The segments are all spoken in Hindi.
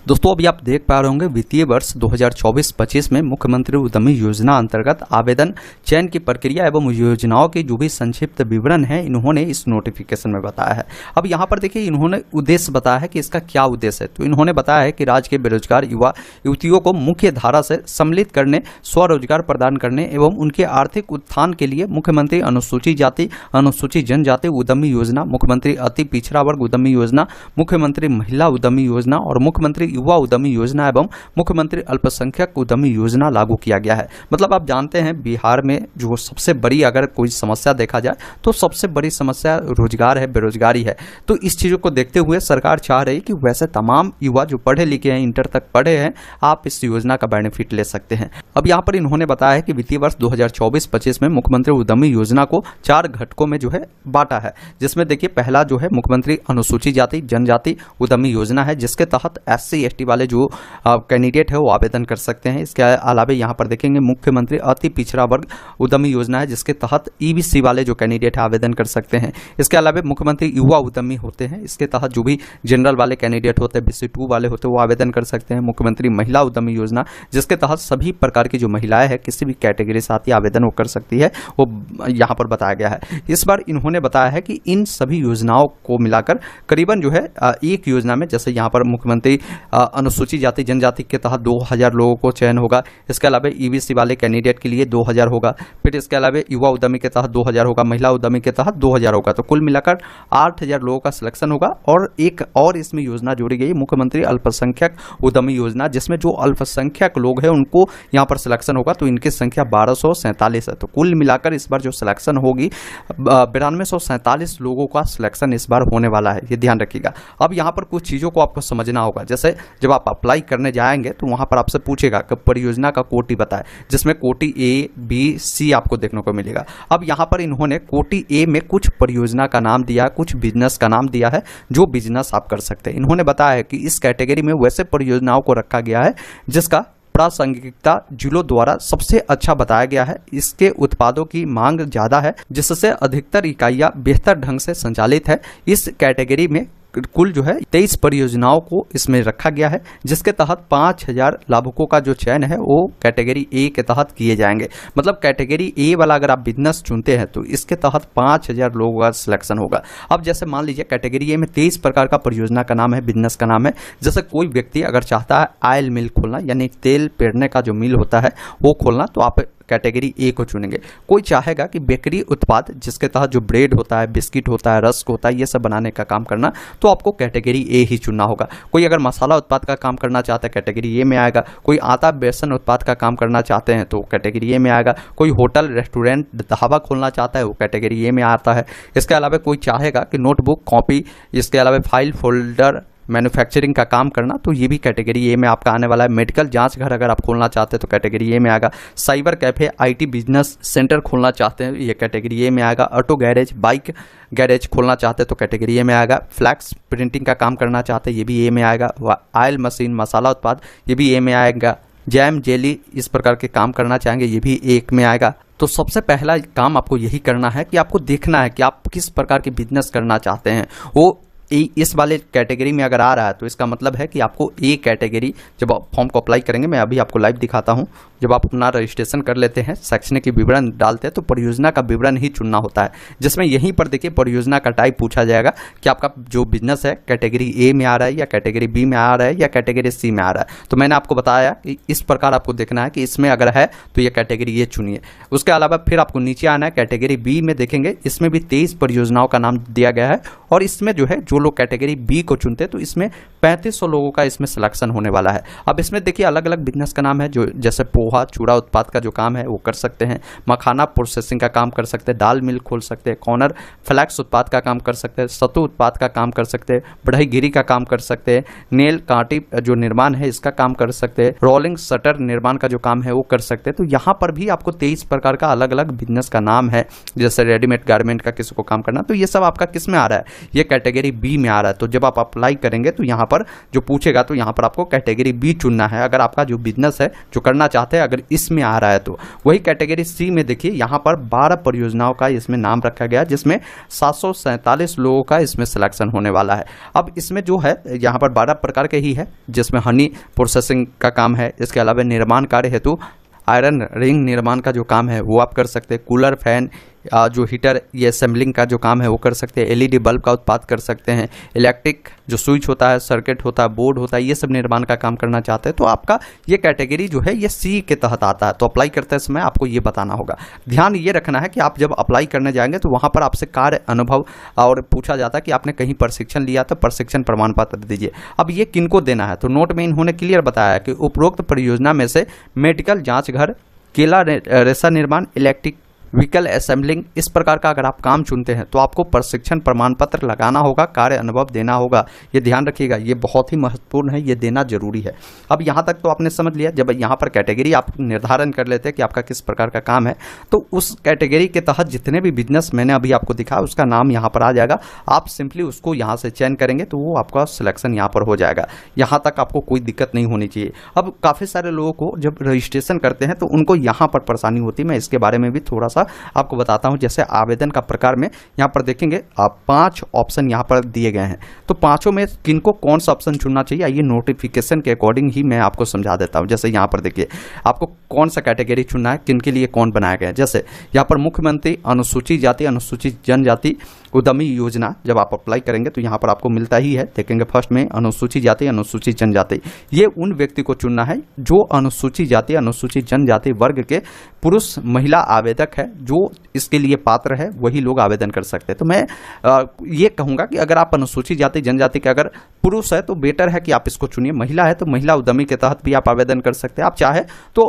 दोस्तों अभी आप देख पा रहे होंगे वित्तीय वर्ष 2024-25 में मुख्यमंत्री उद्यमी योजना अंतर्गत आवेदन चयन की प्रक्रिया एवं योजनाओं के जो भी संक्षिप्त विवरण है इन्होंने इस नोटिफिकेशन में बताया है। अब यहाँ पर देखिए इन्होंने उद्देश्य बताया है कि इसका क्या उद्देश्य है। तो इन्होंने बताया है कि राज्य के बेरोजगार युवा युवतियों को मुख्य धारा से सम्मिलित करने, स्वरोजगार प्रदान करने एवं उनके आर्थिक उत्थान के लिए मुख्यमंत्री अनुसूचित जाति अनुसूचित जनजाति उद्यमी योजना, मुख्यमंत्री अति पिछड़ा वर्ग उद्यमी योजना, मुख्यमंत्री महिला उद्यमी योजना और मुख्यमंत्री युवा उद्यमी योजना एवं मुख्यमंत्री अल्पसंख्यक उद्यमी योजना लागू किया गया है। मतलब आप जानते हैं बिहार में जो सबसे बड़ी अगर कोई समस्या देखा जाए तो सबसे बड़ी समस्या रोजगार है, बेरोजगारी है। तो इस चीज़ों को देखते हुए सरकार चाह रही कि वैसे तमाम युवा जो पढ़े लिखे हैं, इंटर तक पढ़े हैं, आप इस योजना का बेनिफिट ले सकते हैं। अब यहाँ पर इन्होंने बताया है कि वित्तीय वर्ष 2024-25 में मुख्यमंत्री उद्यमी योजना को 4 घटकों में जो है बांटा है, जिसमें देखिए पहला जो है मुख्यमंत्री अनुसूचित जाति जनजाति उद्यमी योजना है, जिसके तहत SC/ST वाले जो कैंडिडेट है वो आवेदन कर सकते हैं। इसके अलावा यहाँ पर देखेंगे मुख्यमंत्री अति पिछड़ा वर्ग उद्यमी योजना है, जिसके तहत EBC वाले जो कैंडिडेट है आवेदन कर सकते हैं। इसके अलावा मुख्यमंत्री युवा उद्यमी होते हैं, इसके तहत जो भी जनरल वाले कैंडिडेट होते हैं, BC2 वाले होते हैं, वो आवेदन कर सकते हैं। मुख्यमंत्री महिला उद्यमी योजना, जिसके तहत सभी प्रकार की जो महिलाएं हैं किसी भी कैटेगरी से आती है आवेदन वो कर सकती है, वो यहाँ पर बताया गया है। इस बार इन्होंने बताया है कि इन सभी योजनाओं को मिलाकर करीबन जो है एक योजना में, जैसे यहाँ पर मुख्यमंत्री अनुसूचित जाति जनजाति के तहत 2000 लोगों को चयन होगा। इसके अलावा EBC वाले कैंडिडेट के लिए 2000 होगा। फिर इसके अलावा युवा उद्यमी के तहत 2000 होगा, महिला उद्यमी के तहत 2000 होगा। तो कुल मिलाकर 8000 लोगों का सिलेक्शन होगा। और एक और इसमें योजना जोड़ी गई मुख्यमंत्री अल्पसंख्यक उद्यमी योजना, जिसमें जो अल्पसंख्यक लोग हैं उनको यहाँ पर सिलेक्शन होगा। तो इनकी संख्या 1247 है। तो कुल मिलाकर इस बार जो सिलेक्शन होगी 9247 लोगों का सिलेक्शन इस बार होने वाला है, ये ध्यान रखिएगा। अब यहाँ पर कुछ चीज़ों को आपको समझना होगा। जैसे जब आप अप्लाई करने जाएंगे तो वहाँ पर आपसे पूछेगा कि परियोजना का कोटि बताएं, जिसमें कोटि A, B, C आपको देखने को मिलेगा। अब यहाँ पर इन्होंने कोटि A में कुछ परियोजना का नाम दिया है, कुछ बिजनेस का नाम दिया है, जो बिजनेस आप कर सकते हैं। इन्होंने बताया है कि इस कैटेगरी में वैसे परियोजनाओं को रखा गया है जिसका प्रासंगिकता जिलों द्वारा सबसे अच्छा बताया गया है। इसके उत्पादों की मांग ज़्यादा है, जिससे अधिकतर इकाइयाँ बेहतर ढंग से संचालित है। इस कैटेगरी में कुल जो है 23 परियोजनाओं को इसमें रखा गया है, जिसके तहत 5000 लाभुकों का जो चयन है वो कैटेगरी A के तहत किए जाएंगे। मतलब कैटेगरी A वाला अगर आप बिजनेस चुनते हैं तो इसके तहत 5000 लोगों का सिलेक्शन होगा। अब जैसे मान लीजिए कैटेगरी A में 23 प्रकार का परियोजना का नाम है, बिजनेस का नाम है। जैसे कोई व्यक्ति अगर चाहता है ऑयल मिल खोलना, यानी तेल पेरने का जो मिल होता है वो खोलना, तो आप कैटेगरी A को चुनेंगे। कोई चाहेगा कि बेकरी उत्पाद, जिसके तहत जो ब्रेड होता है, बिस्किट होता है, रस्क होता है, ये सब बनाने का काम करना, तो आपको कैटेगरी A ही चुनना होगा। कोई अगर मसाला उत्पाद का काम करना चाहता है कैटेगरी A में आएगा। कोई आटा बेसन उत्पाद का काम करना चाहते हैं तो कैटेगरी A में आएगा। कोई होटल रेस्टोरेंट ढाबा खोलना चाहता है वो कैटेगरी A में आता है। इसके अलावा कोई चाहेगा कि नोटबुक कॉपी, इसके अलावा फाइल फोल्डर मैन्युफैक्चरिंग का काम करना, तो ये भी कैटेगरी A में आपका आने वाला है। मेडिकल जांच घर अगर आप खोलना चाहते हैं तो कैटेगरी A में आएगा। Cyber cafe IT business centre खोलना चाहते हैं ये कैटेगरी A में आएगा। ऑटो गैरेज बाइक गैरेज खोलना चाहते हैं तो कैटेगरी A में आएगा। फ्लैक्स प्रिंटिंग का काम करना चाहते हैं ये भी A में आएगा। ऑयल मशीन मसाला उत्पाद ये भी A में आएगा। जैम जेली इस प्रकार के काम करना चाहेंगे ये भी A में आएगा। तो सबसे पहला काम आपको यही करना है कि आपको देखना है कि आप किस प्रकार के बिजनेस करना चाहते हैं। वो इस वाले कैटेगरी में अगर आ रहा है तो इसका मतलब है कि आपको A कैटेगरी, जब आप फॉर्म को अप्लाई करेंगे, मैं अभी आपको लाइव दिखाता हूं, जब आप अपना रजिस्ट्रेशन कर लेते हैं, शैक्षणिक विवरण डालते हैं तो परियोजना का विवरण ही चुनना होता है, जिसमें यहीं पर देखिए परियोजना का टाइप पूछा जाएगा कि आपका जो बिजनेस है कैटेगरी A में आ रहा है या कैटेगरी B में आ रहा है या कैटेगरी C में आ रहा है। तो मैंने आपको बताया कि इस प्रकार आपको देखना है कि इसमें अगर है तो ये कैटेगरी A चुनिए। उसके अलावा फिर आपको नीचे आना है, कैटेगरी B में देखेंगे, इसमें भी 23 परियोजनाओं का नाम दिया गया है। और इसमें जो है जो लोग कैटेगरी B को चुनते हैं तो इसमें 3500 लोगों का इसमें सिलेक्शन होने वाला है। अब इसमें देखिए अलग अलग बिजनेस का नाम है, जो जैसे पोहा चूड़ा उत्पाद का जो काम है वो कर सकते हैं, मखाना प्रोसेसिंग का काम कर सकते हैं, दाल मिल खोल सकते हैं, कॉर्नर फ्लैक्स उत्पाद का काम कर सकते हैं, सत्तू उत्पाद का काम कर सकते हैं, बढ़ईगिरी का काम कर सकते हैं, नेल कांटी जो निर्माण है इसका काम कर सकते हैं, रोलिंग शटर निर्माण का जो काम है वो कर सकते हैं। तो यहाँ पर भी आपको 23 प्रकार का अलग अलग बिजनेस का नाम है, जैसे रेडीमेड गारमेंट का किसी को काम करना, तो ये सब आपका किस में आ रहा है, ये कैटेगरी B बी में आ रहा है, तो जब आप अप्लाई करेंगे तो यहाँ पर जो पूछेगा तो यहाँ पर आपको कैटेगरी बी चुनना है। अगर आपका जो बिजनेस है जो करना चाहते हैं अगर इसमें आ रहा है तो वही कैटेगरी सी में देखिए यहाँ पर 12 परियोजनाओं का इसमें नाम रखा गया, जिसमें 747 लोगों का इसमें सिलेक्शन होने वाला है। अब इसमें जो है यहाँ पर 12 प्रकार के ही है, जिसमें हनी प्रोसेसिंग का काम है, इसके अलावा निर्माण कार्य हेतु आयरन रिंग निर्माण का जो काम है वो आप कर सकते हैं, कूलर फैन जो हीटर ये असेंबलिंग का जो काम है वो कर सकते हैं, एलईडी बल्ब का उत्पाद कर सकते हैं, इलेक्ट्रिक जो स्विच होता है, सर्किट होता है, बोर्ड होता है, ये सब निर्माण का काम करना चाहते हैं तो आपका ये कैटेगरी जो है ये सी के तहत आता है। तो अप्लाई करते समय आपको ये बताना होगा। ध्यान ये रखना है कि आप जब अप्लाई करने जाएंगे तो वहाँ पर आपसे कार्य अनुभव और पूछा जाता है कि आपने कहीं प्रशिक्षण लिया तो प्रशिक्षण प्रमाण पत्र दीजिए। अब ये किनको देना है तो नोट में इन्होंने क्लियर बताया है कि उपरोक्त परियोजना में से मेडिकल जाँच घर, केला रेशा निर्माण, इलेक्ट्रिक व्हीकल असेंबलिंग, इस प्रकार का अगर आप काम चुनते हैं तो आपको प्रशिक्षण प्रमाण पत्र लगाना होगा, कार्य अनुभव देना होगा। ये ध्यान रखिएगा, ये बहुत ही महत्वपूर्ण है, ये देना जरूरी है। अब यहाँ तक तो आपने समझ लिया। जब यहाँ पर कैटेगरी आप निर्धारण कर लेते हैं कि आपका किस प्रकार का काम है तो उस कैटेगरी के तहत जितने भी बिजनेस मैंने अभी आपको दिखाया उसका नाम यहाँ पर आ जाएगा। आप सिंपली उसको यहाँ से चयन करेंगे तो वो आपका सिलेक्शन यहाँ पर हो जाएगा। यहाँ तक आपको कोई दिक्कत नहीं होनी चाहिए। अब काफ़ी सारे लोगों को जब रजिस्ट्रेशन करते हैं तो उनको यहाँ पर परेशानी होती है। मैं इसके बारे में भी थोड़ा आपको बताता हूं। जैसे आवेदन का प्रकार में यहां पर देखेंगे आप 5 ऑप्शन यहां पर दिए गए हैं, तो पांचों में किनको कौन सा ऑप्शन चुनना चाहिए आइए नोटिफिकेशन के अकॉर्डिंग ही मैं आपको समझा देता हूं। जैसे यहां पर देखिए आपको कौन सा कैटेगरी चुनना है, किन के लिए कौन बनाया गया है। जैसे यहां पर मुख्यमंत्री अनुसूचित जाति अनुसूचित जनजाति उद्यमी योजना जब आप अप्लाई करेंगे तो यहाँ पर आपको मिलता ही है। देखेंगे फर्स्ट में अनुसूचित जाति अनुसूचित जनजाति, ये उन व्यक्ति को चुनना है जो अनुसूचित जाति अनुसूचित जनजाति वर्ग के पुरुष महिला आवेदक है, जो इसके लिए पात्र है वही लोग आवेदन कर सकते हैं। तो मैं ये कहूँगा कि अगर आप अनुसूचित जाति जनजाति के अगर पुरुष है तो बेटर है कि आप इसको चुनिए, महिला है तो महिला उद्यमी के तहत भी आप आवेदन कर सकते हैं। आप चाहे तो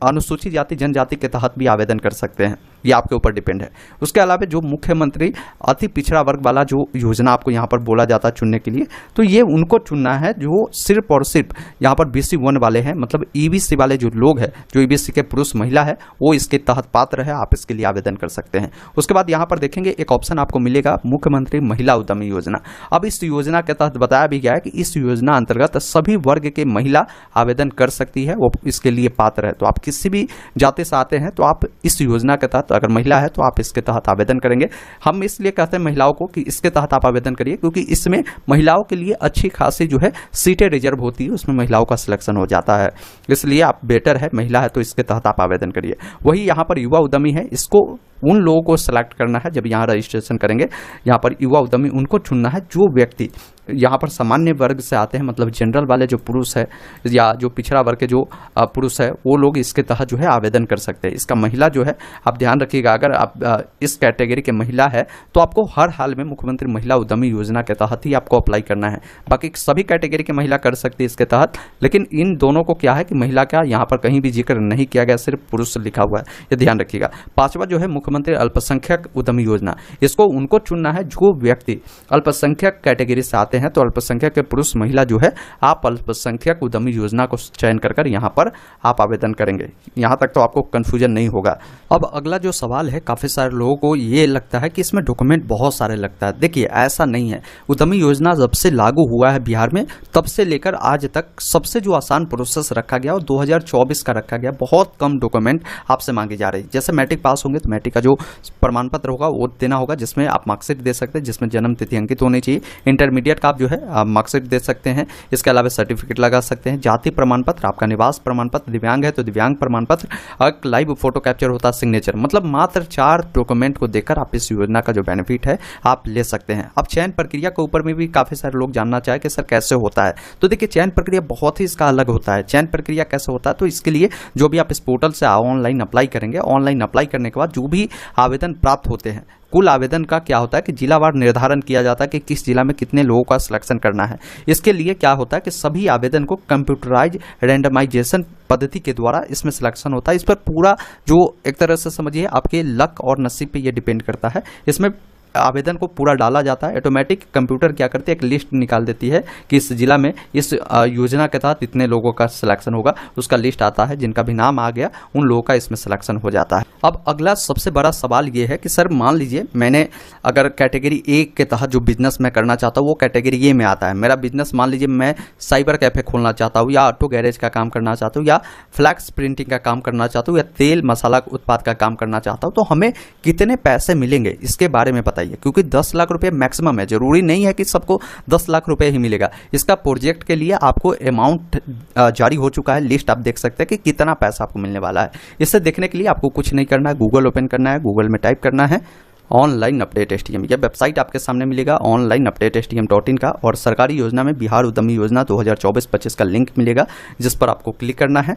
अनुसूचित जाति जनजाति के तहत भी आवेदन कर सकते हैं, ये आपके ऊपर डिपेंड है। उसके अलावा जो मुख्यमंत्री अति पिछड़ा वर्ग वाला जो योजना आपको यहाँ पर बोला जाता है चुनने के लिए, तो ये उनको चुनना है जो सिर्फ और सिर्फ यहाँ पर BC 1 वाले हैं, मतलब EBC वाले जो लोग हैं, जो EBC के पुरुष महिला है वो इसके तहत पात्र है, आप इसके लिए आवेदन कर सकते हैं। उसके बाद यहाँ पर देखेंगे एक ऑप्शन आपको मिलेगा मुख्यमंत्री महिला उद्यमी योजना। अब इस योजना के तहत बताया भी गया है कि इस योजना अंतर्गत सभी वर्ग के महिला आवेदन कर सकती है, वो इसके लिए पात्र है। तो आप किसी भी जाति से आते हैं तो आप इस योजना के तहत, अगर महिला है तो आप इसके तहत आवेदन करेंगे। हम इसलिए कहते हैं महिलाओं को कि इसके तहत आप आवेदन करिए, क्योंकि इसमें महिलाओं के लिए अच्छी खासी जो है सीटें रिजर्व होती है, उसमें महिलाओं का सिलेक्शन हो जाता है, इसलिए आप बेटर है महिला है तो इसके तहत आप आवेदन करिए। वही यहाँ पर युवा उद्यमी है, इसको उन लोगों को सिलेक्ट करना है जब यहाँ रजिस्ट्रेशन करेंगे। यहाँ पर युवा उद्यमी उनको चुनना है जो व्यक्ति यहाँ पर सामान्य वर्ग से आते हैं, मतलब जनरल वाले जो पुरुष है या जो पिछड़ा वर्ग के जो पुरुष है वो लोग इसके तहत जो है आवेदन कर सकते हैं। इसका महिला जो है आप ध्यान रखिएगा, अगर आप इस कैटेगरी के महिला है तो आपको हर हाल में मुख्यमंत्री महिला उद्यमी योजना के तहत ही आपको अप्लाई करना है। बाकी सभी कैटेगरी के महिला कर सकती है इसके तहत, लेकिन इन दोनों को क्या है कि महिला का यहाँ पर कहीं भी जिक्र नहीं किया गया, सिर्फ पुरुष लिखा हुआ है, ये ध्यान रखिएगा। पांचवा जो है मुख्यमंत्री अल्पसंख्यक उद्यमी योजना, इसको उनको चुनना है जो व्यक्ति अल्पसंख्यक कैटेगरी से आते हैं। तो अल्पसंख्यक के पुरुष महिला जो है आप अल्पसंख्यक उद्यमी योजना को चयन कर यहाँ पर आप आवेदन करेंगे। यहाँ तक तो आपको कंफ्यूजन नहीं होगा। अब अगला जो सवाल है, काफी सारे लोगों को ये लगता है कि इसमें डॉक्यूमेंट बहुत सारे लगता है। देखिए ऐसा नहीं है, उद्यमी योजना जब से लागू हुआ है बिहार में तब से लेकर आज तक सबसे जो आसान प्रोसेस रखा गया वो 2024 का रखा गया। बहुत कम डॉक्यूमेंट आपसे मांगे जा रहे हैं। जैसे मैट्रिक पास होंगे तो मैट्रिक का जो प्रमाण पत्र होगा वो देना होगा, जिसमें आप मार्कशीट दे सकते हैं, जिसमें जन्म तिथि अंकित होनी चाहिए। इंटरमीडिएट का आप जो है मार्कशीट दे सकते हैं, इसके अलावा सर्टिफिकेट लगा सकते हैं। जाति प्रमाण पत्र, आपका निवास प्रमाण पत्र, दिव्यांग है तो दिव्यांग प्रमाण पत्र, एक लाइव फोटो कैप्चर होता है, सिग्नेचर, मतलब मात्र 4 डॉक्यूमेंट को देकर आप इस योजना का जो बेनिफिट है आप ले सकते हैं। अब चयन प्रक्रिया के ऊपर में भी काफी सारे लोग जानना चाहे कि सर कैसे होता है, तो देखिए चयन प्रक्रिया बहुत ही इसका अलग होता है। चयन प्रक्रिया कैसे होता है, तो इसके लिए जो भी आप इस पोर्टल से ऑनलाइन अप्लाई करेंगे, ऑनलाइन अप्लाई करने के बाद जो भी आवेदन प्राप्त होते हैं, कुल आवेदन का क्या होता है कि जिलावार निर्धारण किया जाता है कि किस जिला में कितने लोगों का सिलेक्शन करना है। इसके लिए क्या होता है कि सभी आवेदन को कंप्यूटराइज रैंडमाइजेशन पद्धति के द्वारा इसमें सिलेक्शन होता है। इस पर पूरा जो एक तरह से समझिए आपके लक और नसीब पे ये डिपेंड करता है। इसमें आवेदन को पूरा डाला जाता है, ऑटोमेटिक कंप्यूटर क्या करती है, एक लिस्ट निकाल देती है कि इस जिला में इस योजना के तहत इतने लोगों का सिलेक्शन होगा, उसका लिस्ट आता है, जिनका भी नाम आ गया उन लोगों का इसमें सिलेक्शन हो जाता है। अब अगला सबसे बड़ा सवाल ये है कि सर मान लीजिए मैंने अगर कैटेगरी ए के तहत जो बिजनेस मैं करना चाहता हूँ वो कैटेगरी ए में आता है, मेरा बिजनेस मान लीजिए मैं साइबर कैफे खोलना चाहता हूँ, या ऑटो गैरेज का काम करना चाहता हूँ, या फ्लैक्स प्रिंटिंग का काम करना चाहता हूँ, या तेल मसाला उत्पाद का काम करना चाहता हूँ, तो हमें कितने पैसे मिलेंगे इसके बारे में बताइए। क्योंकि 10 लाख रुपए मैक्सिमम है, जरूरी नहीं है कि सबको 10 लाख रुपए ही मिलेगा। इसका प्रोजेक्ट के लिए आपको अमाउंट जारी हो चुका है, लिस्ट आप देख सकते हैं कि कितना पैसा आपको मिलने वाला है। इसे देखने के लिए आपको कुछ नहीं करना है, गूगल ओपन करना है, गूगल में टाइप करना है ऑनलाइन अपडेट STM, यह वेबसाइट आपके सामने मिलेगा ऑनलाइन अपडेट STM.in का, और सरकारी योजना में बिहार उद्यमी योजना 2024-25 का लिंक मिलेगा, जिस पर आपको क्लिक करना है,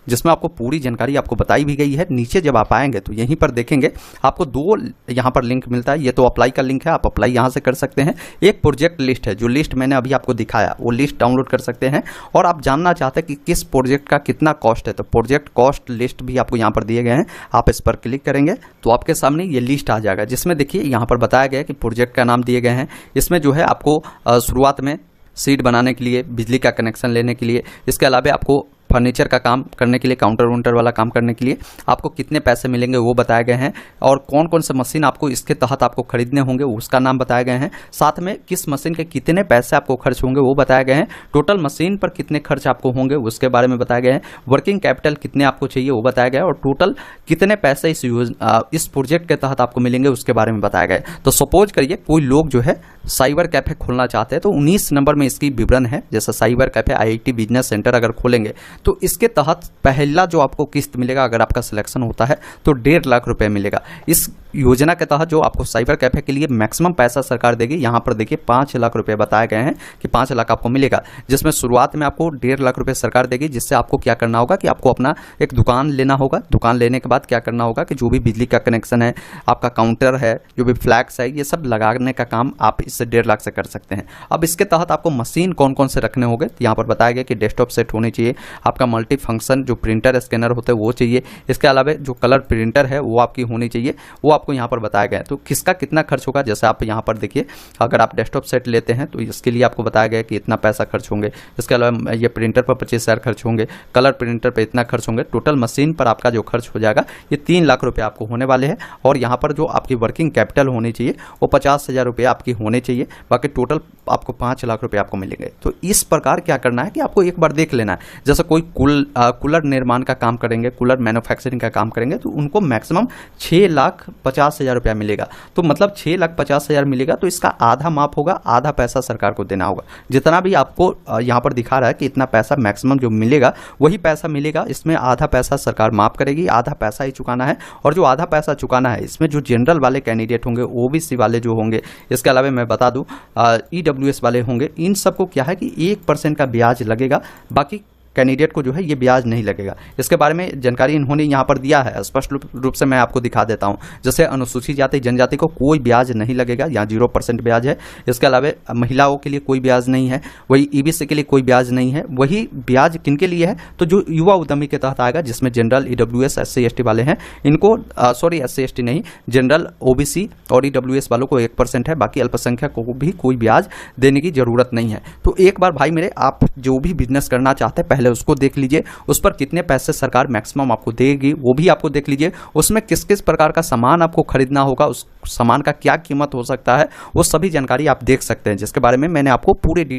जिसमें आपको पूरी जानकारी आपको बताई भी गई है। नीचे जब आप आएंगे तो यहीं पर देखेंगे आपको 2 यहाँ पर लिंक मिलता है, ये तो अप्लाई का लिंक है, आप अप्लाई यहाँ से कर सकते हैं। एक प्रोजेक्ट लिस्ट है, जो लिस्ट मैंने अभी आपको दिखाया वो लिस्ट डाउनलोड कर सकते हैं, और आप जानना चाहते हैं कि किस प्रोजेक्ट का कितना कॉस्ट है तो प्रोजेक्ट कॉस्ट लिस्ट भी आपको यहाँ पर दिए गए हैं। आप इस पर क्लिक करेंगे तो आपके सामने ये लिस्ट आ जाएगा, जिसमें देखिए यहाँ पर बताया गया है कि प्रोजेक्ट का नाम दिए गए हैं। इसमें जो है आपको शुरुआत में सीट बनाने के लिए, बिजली का कनेक्शन लेने के लिए, इसके अलावा आपको फर्नीचर का काम करने के लिए, काउंटर वुंटर वाला काम करने के लिए आपको कितने पैसे मिलेंगे वो बताए गए हैं, और कौन कौन से मशीन आपको इसके तहत आपको खरीदने होंगे उसका नाम बताए गए हैं। साथ में किस मशीन के कितने पैसे आपको खर्च होंगे वो बताए गए हैं, टोटल मशीन पर कितने खर्च आपको होंगे उसके बारे में बताए गए हैं, वर्किंग कैपिटल कितने आपको चाहिए वो बताया गया है, और टोटल कितने पैसे इस प्रोजेक्ट के तहत आपको मिलेंगे उसके बारे में बताया गया है। तो सपोज करिए कोई लोग जो है साइबर कैफे खोलना चाहते हैं, तो 19 नंबर में इसकी विवरण है। जैसे cyber cafe IIT business centre अगर खोलेंगे तो इसके तहत पहला जो आपको किस्त मिलेगा, अगर आपका सिलेक्शन होता है तो 1.5 लाख रुपए मिलेगा। इस योजना के तहत जो आपको साइबर कैफे के लिए मैक्सिमम पैसा सरकार देगी, यहाँ पर देखिए 5 लाख रुपए बताए गए हैं कि 5 लाख आपको मिलेगा, जिसमें शुरुआत में आपको 1.5 लाख रुपए सरकार देगी, जिससे आपको क्या करना होगा कि आपको अपना एक दुकान लेना होगा। दुकान लेने के बाद क्या करना होगा कि जो भी बिजली का कनेक्शन है, आपका काउंटर है, जो भी फ्लैक्स है, ये सब लगाने का काम आप इससे 1.5 लाख से कर सकते हैं। अब इसके तहत आपको मशीन कौन कौन से रखने होंगे, यहाँ पर बताया गया कि डेस्कटॉप सेट होनी चाहिए, आपका मल्टी फंक्शन जो प्रिंटर स्कैनर होते हैं वो चाहिए, इसके अलावा जो कलर प्रिंटर है वो आपकी होनी चाहिए, वो आपको यहाँ पर बताया गया है। तो किसका कितना खर्च होगा, जैसे आप यहाँ पर देखिए अगर आप डेस्कटॉप सेट लेते हैं तो इसके लिए आपको बताया गया है कि इतना पैसा खर्च होंगे, इसके अलावा ये प्रिंटर पर 25,000 खर्च होंगे, कलर प्रिंटर पर इतना खर्च होंगे, टोटल मशीन पर आपका जो खर्च हो जाएगा ये 3 लाख रुपये आपको होने वाले हैं। और यहाँ पर जो आपकी वर्किंग कैपिटल होनी चाहिए वो 50,000 रुपये आपकी होने चाहिए, बाकी टोटल आपको 5 लाख रुपये आपको मिलेंगे। तो इस प्रकार क्या करना है कि आपको एक बार देख लेना है, जैसे कोई कूलर निर्माण का काम करेंगे, कूलर मैन्युफैक्चरिंग का काम करेंगे तो उनको मैक्सिमम 6,50,000 रुपया मिलेगा। तो मतलब 6,50,000 मिलेगा तो इसका आधा माफ होगा, आधा पैसा सरकार को देना होगा। जितना भी आपको यहाँ पर दिखा रहा है कि इतना पैसा मैक्सिमम जो मिलेगा वही पैसा मिलेगा, इसमें आधा पैसा सरकार माफ करेगी, आधा पैसा ही चुकाना है। और जो आधा पैसा चुकाना है इसमें जो जनरल वाले कैंडिडेट होंगे, OBC वाले जो होंगे, इसके अलावा मैं बता दूं EWS वाले होंगे, इन सबको क्या है कि 1% का ब्याज लगेगा, बाकी कैंडिडेट को जो है ये ब्याज नहीं लगेगा। इसके बारे में जानकारी इन्होंने यहाँ पर दिया है, स्पष्ट रूप से मैं आपको दिखा देता हूँ। जैसे अनुसूचित जाति जनजाति को कोई ब्याज नहीं लगेगा, यहाँ 0% ब्याज है। इसके अलावा महिलाओं के लिए कोई ब्याज नहीं है, वही EBC के लिए कोई ब्याज नहीं है। वही ब्याज किनके लिए है, तो जो युवा उद्यमी के तहत आएगा, जिसमें जनरल EWS SC ST वाले हैं, इनको सॉरी SC ST नहीं, जनरल OBC और EWS वालों को 1% है, बाकी अल्पसंख्यक को भी कोई ब्याज देने की जरूरत नहीं है। तो एक बार भाई मेरे, आप जो भी बिजनेस करना चाहते हैं पहले उसको देख लीजिए, उस पर कितने पैसे सरकार मैक्सिमम आपको देगी वो भी आपको देख लीजिए, उसमें किस किस प्रकार का सामान आपको खरीदना होगा, उस सामान का क्या कीमत हो सकता है, वो सभी जानकारी आप देख सकते हैं, जिसके बारे में मैंने आपको पूरे